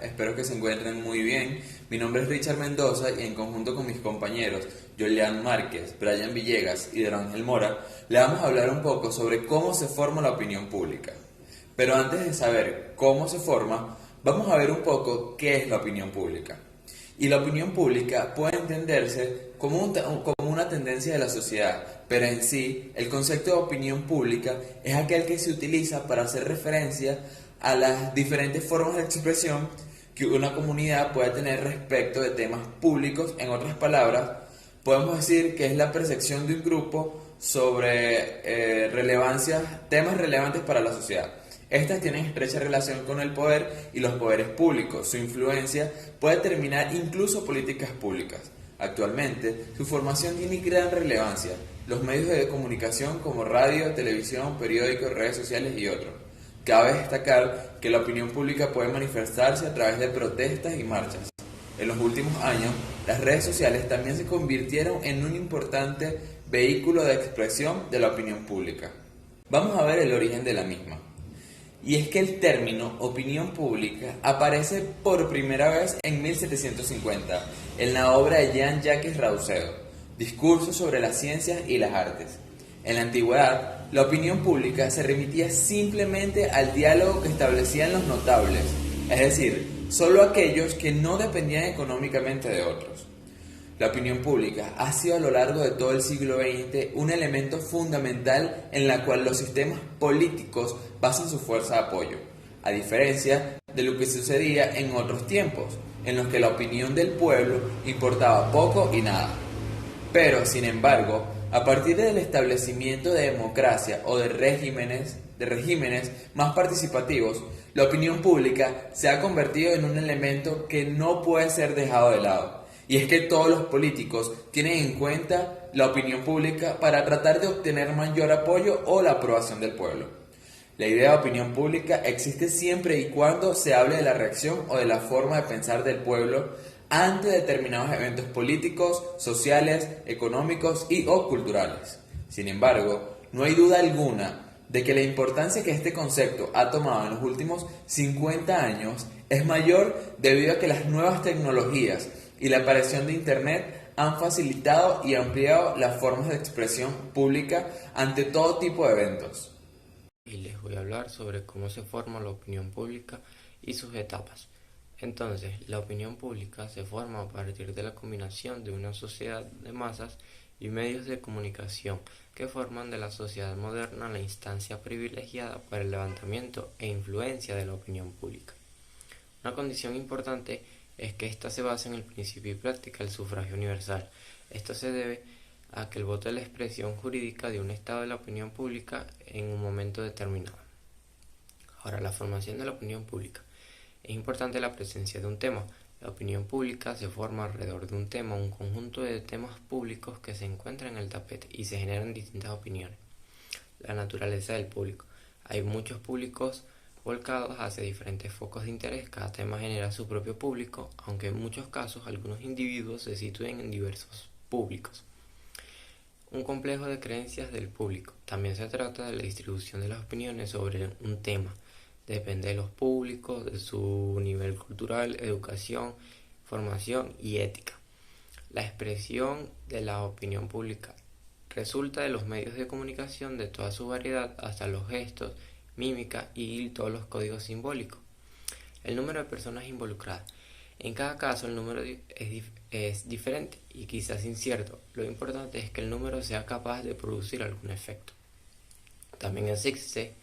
Espero que se encuentren muy bien. Mi nombre es Richard Mendoza y en conjunto con mis compañeros Julián Márquez, Brian Villegas y Ángel Mora, le vamos a hablar un poco sobre cómo se forma la opinión pública. Pero antes de saber cómo se forma, vamos a ver un poco qué es la opinión pública. Y la opinión pública puede entenderse como, como una tendencia de la sociedad, pero en sí el concepto de opinión pública es aquel que se utiliza para hacer referencia a las diferentes formas de expresión que una comunidad puede tener respecto de temas públicos. En otras palabras, podemos decir que es la percepción de un grupo sobre temas relevantes para la sociedad. Estas tienen estrecha relación con el poder y los poderes públicos. Su influencia puede determinar incluso políticas públicas. Actualmente, su formación tiene gran relevancia. Los medios de comunicación como radio, televisión, periódicos, redes sociales y otros. Cabe destacar que la opinión pública puede manifestarse a través de protestas y marchas. En los últimos años, las redes sociales también se convirtieron en un importante vehículo de expresión de la opinión pública. Vamos a ver el origen de la misma. Y es que el término opinión pública aparece por primera vez en 1750 en la obra de Jean-Jacques Rousseau, Discursos sobre las ciencias y las artes. En la antigüedad, la opinión pública se remitía simplemente al diálogo que establecían los notables, es decir, solo aquellos que no dependían económicamente de otros. La opinión pública ha sido a lo largo de todo el siglo XX un elemento fundamental en la cual los sistemas políticos basan su fuerza de apoyo, a diferencia de lo que sucedía en otros tiempos, en los que la opinión del pueblo importaba poco y nada. Pero, sin embargo, a partir del establecimiento de democracia o de regímenes más participativos, la opinión pública se ha convertido en un elemento que no puede ser dejado de lado. Y es que todos los políticos tienen en cuenta la opinión pública para tratar de obtener mayor apoyo o la aprobación del pueblo. La idea de opinión pública existe siempre y cuando se hable de la reacción o de la forma de pensar del pueblo ante determinados eventos políticos, sociales, económicos y o culturales. Sin embargo, no hay duda alguna de que la importancia que este concepto ha tomado en los últimos 50 años es mayor debido a que las nuevas tecnologías y la aparición de Internet han facilitado y ampliado las formas de expresión pública ante todo tipo de eventos. Y les voy a hablar sobre cómo se forma la opinión pública y sus etapas. Entonces, la opinión pública se forma a partir de la combinación de una sociedad de masas y medios de comunicación que forman de la sociedad moderna la instancia privilegiada para el levantamiento e influencia de la opinión pública. Una condición importante es que ésta se basa en el principio y práctica del sufragio universal. Esto se debe a que el voto es la expresión jurídica de un estado de la opinión pública en un momento determinado. Ahora, la formación de la opinión pública. Es importante la presencia de un tema. La opinión pública se forma alrededor de un tema, un conjunto de temas públicos que se encuentran en el tapete y se generan distintas opiniones. La naturaleza del público. Hay muchos públicos volcados hacia diferentes focos de interés. Cada tema genera su propio público, aunque en muchos casos algunos individuos se sitúen en diversos públicos. Un complejo de creencias del público. También se trata de la distribución de las opiniones sobre un tema. Depende de los públicos, de su nivel cultural, educación, formación y ética. La expresión de la opinión pública resulta de los medios de comunicación de toda su variedad hasta los gestos, mímica y todos los códigos simbólicos. El número de personas involucradas. En cada caso el número es diferente y quizás incierto. Lo importante es que el número sea capaz de producir algún efecto. También existe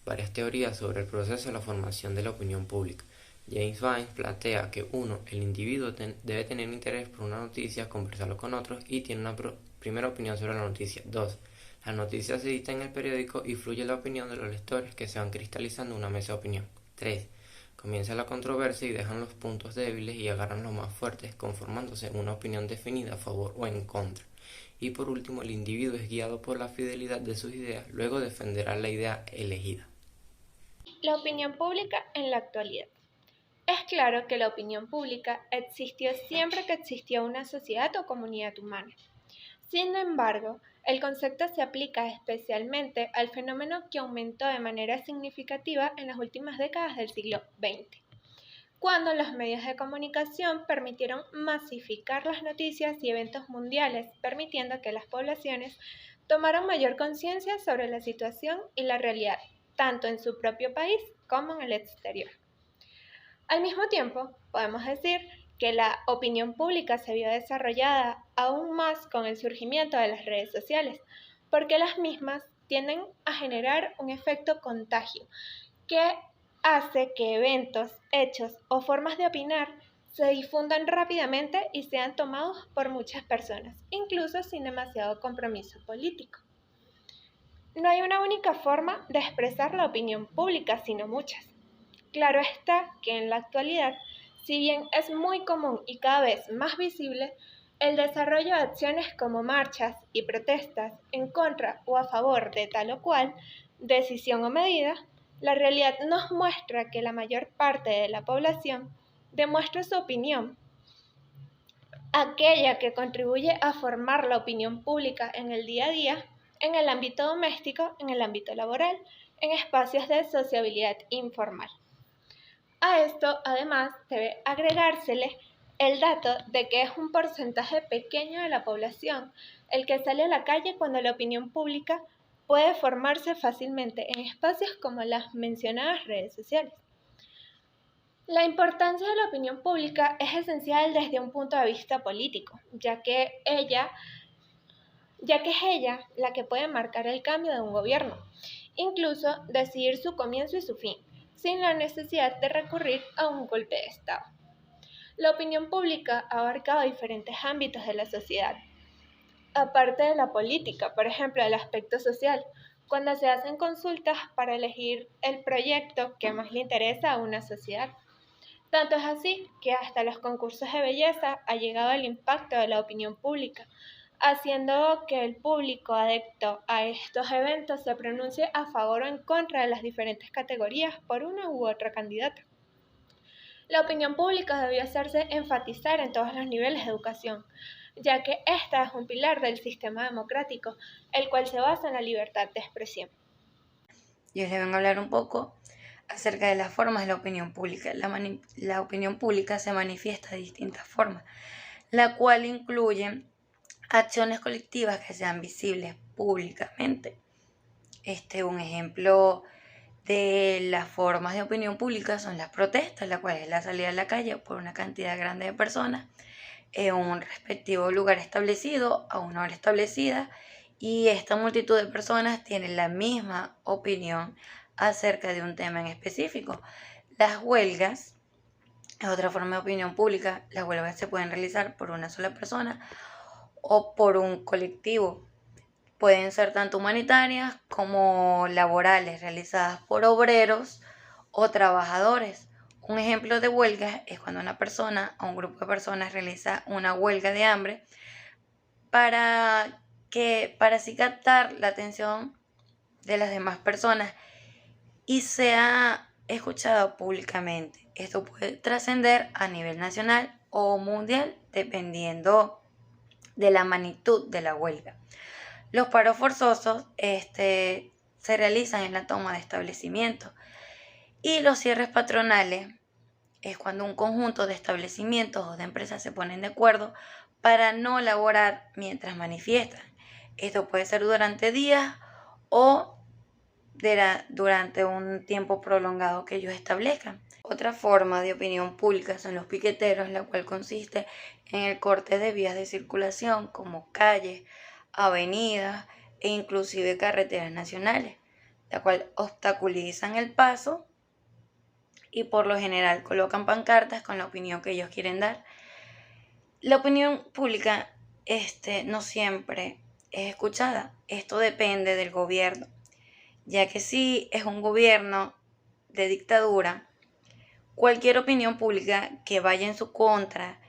varias teorías sobre el proceso de la formación de la opinión pública. James Vine plantea que el individuo debe tener interés por una noticia, conversarlo con otros y tiene una primera opinión sobre la noticia. 2. La noticia se edita en el periódico y fluye la opinión de los lectores que se van cristalizando en una mesa de opinión. 3. Comienza la controversia y dejan los puntos débiles y agarran los más fuertes, conformándose en una opinión definida a favor o en contra. Y por último, el individuo es guiado por la fidelidad de sus ideas, luego defenderá la idea elegida. La opinión pública en la actualidad. Es claro que la opinión pública existió siempre que existió una sociedad o comunidad humana. Sin embargo, el concepto se aplica especialmente al fenómeno que aumentó de manera significativa en las últimas décadas del siglo XX, cuando los medios de comunicación permitieron masificar las noticias y eventos mundiales, permitiendo que las poblaciones tomaran mayor conciencia sobre la situación y la realidad, tanto en su propio país como en el exterior. Al mismo tiempo, podemos decir que la opinión pública se vio desarrollada aún más con el surgimiento de las redes sociales, porque las mismas tienden a generar un efecto contagio que hace que eventos, hechos o formas de opinar se difundan rápidamente y sean tomados por muchas personas, incluso sin demasiado compromiso político. No hay una única forma de expresar la opinión pública, sino muchas. Claro está que en la actualidad, si bien es muy común y cada vez más visible, el desarrollo de acciones como marchas y protestas en contra o a favor de tal o cual decisión o medida, la realidad nos muestra que la mayor parte de la población demuestra su opinión, aquella que contribuye a formar la opinión pública en el día a día, en el ámbito doméstico, en el ámbito laboral, en espacios de sociabilidad informal. A esto, además, debe agregársele el dato de que es un porcentaje pequeño de la población el que sale a la calle cuando la opinión pública puede formarse fácilmente en espacios como las mencionadas redes sociales. La importancia de la opinión pública es esencial desde un punto de vista político, ya que es ella la que puede marcar el cambio de un gobierno, incluso decidir su comienzo y su fin, sin la necesidad de recurrir a un golpe de Estado. La opinión pública ha abarcado diferentes ámbitos de la sociedad, aparte de la política, por ejemplo, el aspecto social, cuando se hacen consultas para elegir el proyecto que más le interesa a una sociedad. Tanto es así que hasta los concursos de belleza ha llegado el impacto de la opinión pública, haciendo que el público adepto a estos eventos se pronuncie a favor o en contra de las diferentes categorías por una u otra candidata. La opinión pública debió hacerse enfatizar en todos los niveles de educación, ya que esta es un pilar del sistema democrático, el cual se basa en la libertad de expresión. Y hoy les vengo a hablar un poco acerca de las formas de la opinión pública. La opinión pública se manifiesta de distintas formas, la cual incluye acciones colectivas que sean visibles públicamente. Un ejemplo de las formas de opinión pública son las protestas, la cual es la salida a la calle por una cantidad grande de personas en un respectivo lugar establecido, a una hora establecida, y esta multitud de personas tiene la misma opinión acerca de un tema en específico. Las huelgas es otra forma de opinión pública. Las huelgas se pueden realizar por una sola persona o por un colectivo. Pueden ser tanto humanitarias como laborales, realizadas por obreros o trabajadores. Un ejemplo de huelga es cuando una persona o un grupo de personas realiza una huelga de hambre para así captar la atención de las demás personas y sea escuchado públicamente. Esto puede trascender a nivel nacional o mundial dependiendo de la magnitud de la huelga. Los paros forzosos se realizan en la toma de establecimientos y los cierres patronales es cuando un conjunto de establecimientos o de empresas se ponen de acuerdo para no laborar mientras manifiestan. Esto puede ser durante días o durante un tiempo prolongado que ellos establezcan. Otra forma de opinión pública son los piqueteros, la cual consiste en el corte de vías de circulación como calles, avenidas e inclusive carreteras nacionales, la cual obstaculizan el paso y por lo general colocan pancartas con la opinión que ellos quieren dar. La opinión pública no siempre es escuchada. Esto depende del gobierno, ya que si es un gobierno de dictadura, cualquier opinión pública que vaya en su contra,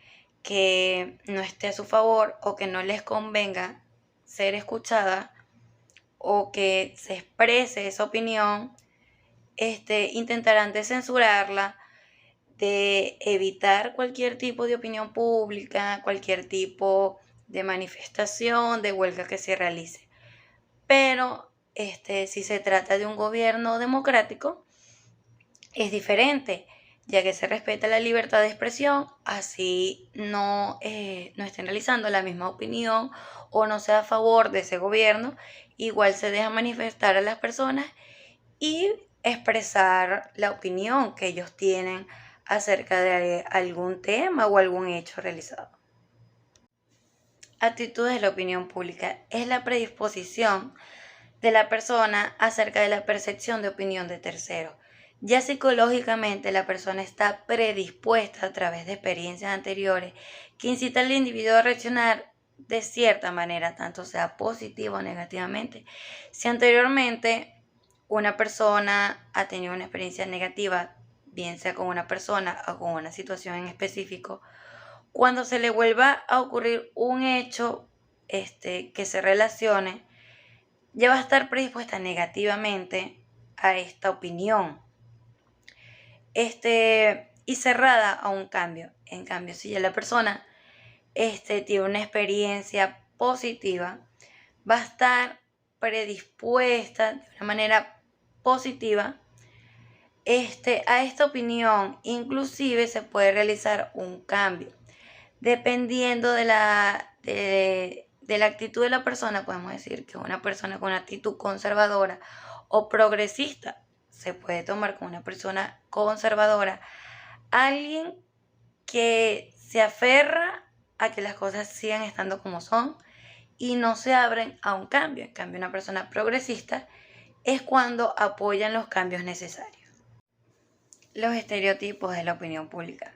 que no esté a su favor o que no les convenga ser escuchada o que se exprese esa opinión, intentarán de censurarla, de evitar cualquier tipo de opinión pública, cualquier tipo de manifestación, de huelga que se realice. Pero si se trata de un gobierno democrático, es diferente, ya que se respeta la libertad de expresión, así no estén realizando la misma opinión o no sea a favor de ese gobierno, igual se deja manifestar a las personas y expresar la opinión que ellos tienen acerca de algún tema o algún hecho realizado. Actitudes de la opinión pública es la predisposición de la persona acerca de la percepción de opinión de terceros. Ya psicológicamente la persona está predispuesta a través de experiencias anteriores que incitan al individuo a reaccionar de cierta manera, tanto sea positiva o negativamente. Si anteriormente una persona ha tenido una experiencia negativa, bien sea con una persona o con una situación en específico, cuando se le vuelva a ocurrir un hecho que se relacione, ya va a estar predispuesta negativamente a esta opinión y cerrada a un cambio. En cambio, si ya la persona tiene una experiencia positiva, va a estar predispuesta de una manera positiva a esta opinión. Inclusive se puede realizar un cambio. Dependiendo de la actitud de la persona, podemos decir que una persona con una actitud conservadora o progresista se puede tomar como una persona conservadora. Alguien que se aferra a que las cosas sigan estando como son y no se abren a un cambio. En cambio, una persona progresista es cuando apoyan los cambios necesarios. Los estereotipos de la opinión pública.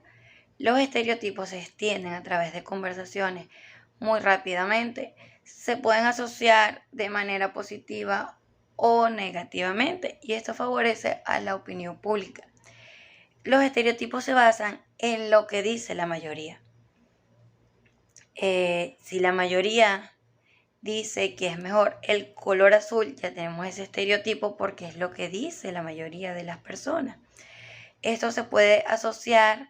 Los estereotipos se extienden a través de conversaciones muy rápidamente. Se pueden asociar de manera positiva o negativamente y esto favorece a la opinión pública. Los estereotipos se basan en lo que dice la mayoría. Si la mayoría dice que es mejor el color azul, ya tenemos ese estereotipo porque es lo que dice la mayoría de las personas. Esto se puede asociar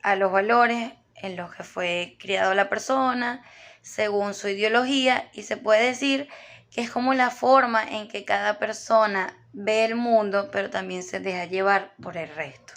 a los valores en los que fue criado la persona, según su ideología, y se puede decir que es como la forma en que cada persona ve el mundo, pero también se deja llevar por el resto.